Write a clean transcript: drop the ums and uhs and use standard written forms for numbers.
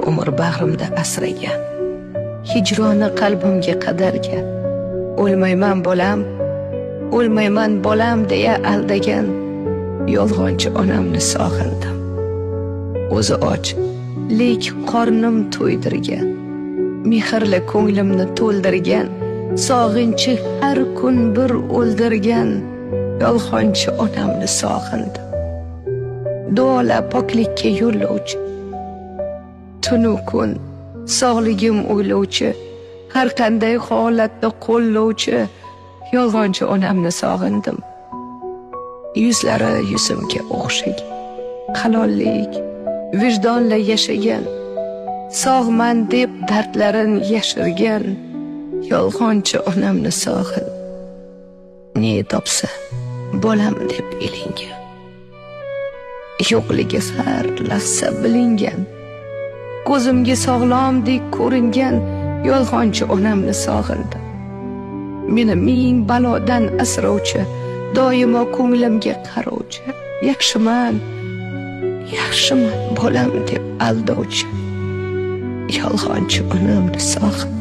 umr bag'rimda asragan, hijroni qalbimga qadargan, o'lmayman bolam, o'lmayman bolam deya aldagan yolg'onchi onamni sog'indim. O'zi och, lek qornim to'ydirgan, mehrli ko'nglimni to'ldirgan, sog'inchi har kun bir o'ldirgan yolg'onchi onamni sog'indim. Duola poklikka yo'llovchi, tunu kun sog'ligim o'ylovchi, har qanday holatda qo'llovchi yolg'onchi onamni sog'indim. Yuzlari yuzimga o'xshagan, halollik, vijdonla yashagan, sog'man deb dardlarin yashirgan yolg'onchi onamni sog'in. Ne topsa bolam deb ilingan, yo'qligi har lahza bilingan, ko'zimga sog'lomdek ko'ringan yolg'onchi onamni sog'indim. Meni ming balodan asrovchi, doimo ko'nglimga qarovchi, yaxshiman, yaxshiman bolam deb aldovchi yolg'onchi onamni sog'indim.